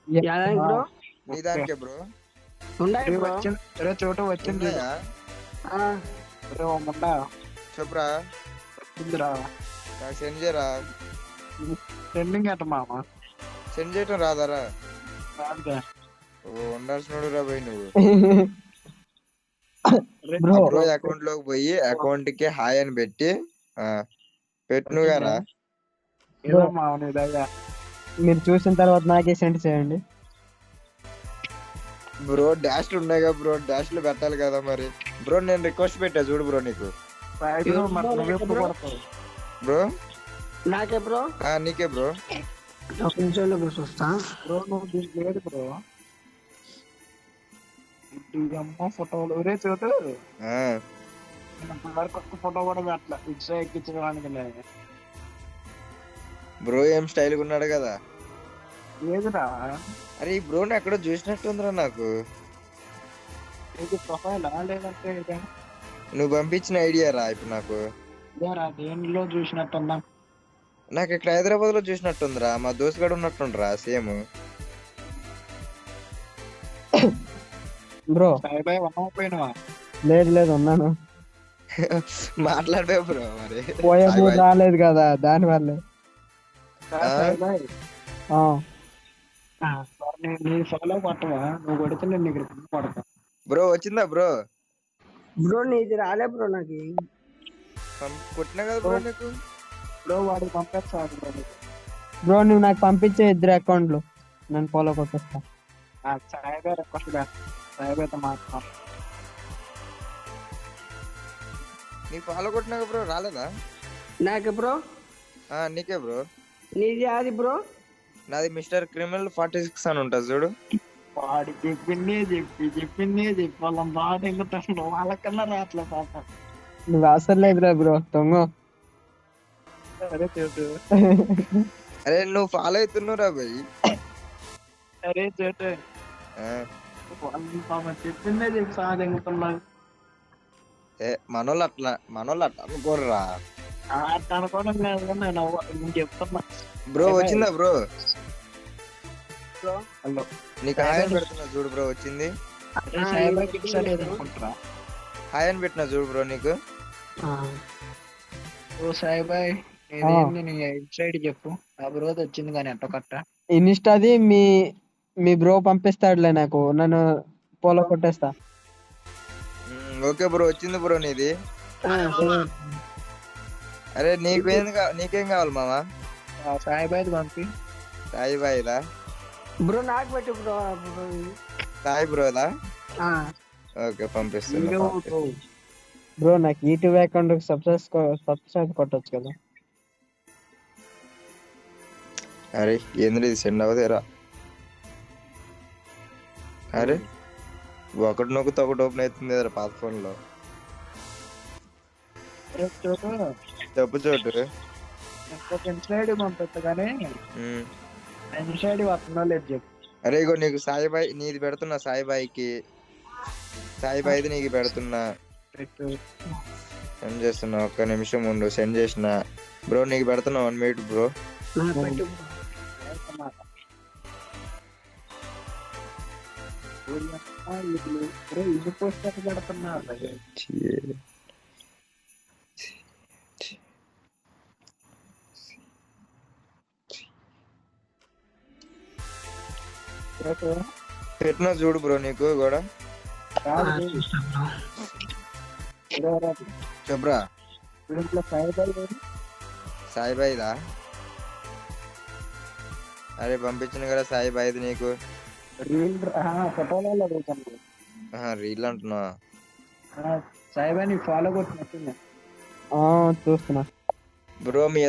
యాదానికి bro నీ okay. దానికే bro ఉన్నాయి రే బ్రో. వచ్చింది, రే చోటు వచ్చింది చూడు. ఉన్నాయా ఆ, రే ఓ ముండా చెప్పురా వచ్చిందిరా. నాకు సెండ్ చేయరా ట్రెండింగ్ అంట మామ. సెండ్ చేయటం రాదారా రాదుగా. ఉండాల్సిన రా పోయి నువ్వు రే బ్రో బ్రో అకౌంట్ లోకి పోయి అకౌంట్ కి హాయ్ అని పెట్టి ఆ పెట్టును గారా ఏదో మామ నీ దయ. మీరు చూసిన తర్వాత నాకే సెండ్ చేయండి. బ్రో డాష్లు ఉన్నాయి కదా బ్రో డాష్లు పెట్టాలి కదా మరి బ్రో నేను రిక్వెస్ట్ పెట్టా చూడు బ్రో నీకు సాయిబ్రో మరి నువ్వు ఎప్పుడు పడతావు? బ్రో నాకే బ్రో నీకే బ్రో ఒక నిమిషంలో బ్రో చూస్తా. బ్రో నువ్వు దీనికి లేదు బ్రో. ఇది అమ్మ ఫోటోలు. రే చోటు ఆ వరకు ఒక్క ఫోటో కూడా పెట్టలే. ఇచ్చా ఎక్కించడానికి లేదు. బ్రో ఏం స్టైల్ గా ఉన్నాడు కదా లేదురా. అరే ఈ బ్రోని ఎక్కడో చూసినట్టుందిరా నాకు ఇది ప్రొఫైల్ లేదంటే ఇదే. నువ్వు పంపించిన ఐడియా రా ఇప్పుడు నాకు ఇదేరా దేనిలో చూసినట్టుందా? నాకు ఇక్కడ హైదరాబాద్ లో చూసినట్టుందిరా మా దోస్త్ గడు ఉన్నట్టుండ్రా సేమ్ బ్రో సాయిబాయ్ వనకపోయినవా? లేదు లేదు ఉన్నాను. మాట్లాడే బ్రో మరి పోయేది Bye bye. రాలేదు కదా దాని వల్లే. సాయిబాయ్ ఆ, నీ ఫాలో కొట్టవా? నువ్వు కొడితే నేను నీకు రిటర్న్ కొడతా. బ్రో వచ్చిందా బ్రో బ్రో నీది రాలే బ్రో నాకు. కొట్టినా కదా బ్రో నీకు బ్రో వాడికి పంపించాలి బ్రో నీకు. బ్రో నువ్వు నాకు పంపించే ఇద్దరు అకౌంట్లు నేను ఫాలో కొట్టేస్తా. సాయిబాయ్ రిక్వెస్ట్ పెడతా. సాయిబాయ్తో మాట్లాడతాం. నీ ఫాలో కొట్టినాక బ్రో రాలేదా నాకే బ్రో నీకే బ్రో నీది అది బ్రో. నాది మిస్టర్ క్రిమినల్ 46 అని ఉంటుంది చూడు వాడి చెప్పిందే చెప్పి వాళ్ళ బాధ ఎక్కుతాను. వాళ్ళకన్నా రావట్లే పాప. నువ్వు అసలు లేదురా బ్రో దొంగ. అరే చోటు, అరే నువ్వు ఫాలో అవుతున్నావురా భయ్ అరే చోటు, ఆ, వాళ్ళు పాప చెప్పిందే చెప్పి సాధించుతున్నాను. మనోళ్ళు అట్లా అనుకోర్రా అట్లా అనుకోవడం లేదు కానీ నేను చెప్తున్నా. బ్రో వచ్చిందా బ్రో బ్రో హలో నీకు హాయ్ అని పెడుతున్నా చూడు బ్రో వచ్చింది అరే సాయిబాయ్ కిట్స్ లేదు అనుకుంటారా? హాయ్ అని పెట్టినా చూడు బ్రో నీకు ఓ సాయిబాయ్ ఇదేంది నీ ఇట్ సైడ్ చెప్పు. ఆ రోజు వచ్చింది కానీ అట్ట కట్ట. ఇన్స్టాది మీ మీ బ్రో పంపిస్తాడులే నాకు, నన్ను ఫాలో కొట్టేస్తా. ఓకే బ్రో వచ్చింది బ్రో నీది అరే నీకేం కావాలి మామా సాయిబాయ్ పంపి. సాయి బాయిదా బ్రో నాకు పెట్టు బ్రో. సాయి బ్రోదా ఓకే పంపిస్తున్నా బ్రో నాకు యూట్యూబ్ అకౌంట్ సబ్స్క్రైబ్ కొట్టొచ్చు కదా. అరే ఏంద్ర ఇది సెండ్ అవదేరా అరే ఒకటి నొక్కితే ఒకటి ఓపెన్ అవుతుంది కదా పాత ఫోన్ లో చెప్పు చోటు ఇంకొక ఇన్సైడ్ పంపిస్తా కానీ ఉమ్. ఇన్సైడ్ వస్తుందో లేదు చెప్పు. అరే ఇగో నీకు సాయిబాయి నీది పెడుతున్నా సాయిబాయికి సాయిబాయిది నీకు పెడుతున్నా పెట్టు. సెండ్ చేస్తున్నా ఒక్క నిమిషం ఉండు సెండ్ చేసిన బ్రో నీకు పెడుతున్నా 1 minute బ్రో పెట్టు ఇది పోస్ట్ పెడుతున్నారు. పెట్టినా చూడు బ్రో నీకు కూడా చెప్పురా సాయిబాయిదా అరే పంపించిన కదా సాయిబాయిది నీకు ఫోటోలలో అడుగుతాను. రీల్ అంటున్నా సాయిబాయ్ నీకు ఫాలో కొట్టినట్టుంది. చూస్తున్నా బ్రో మీ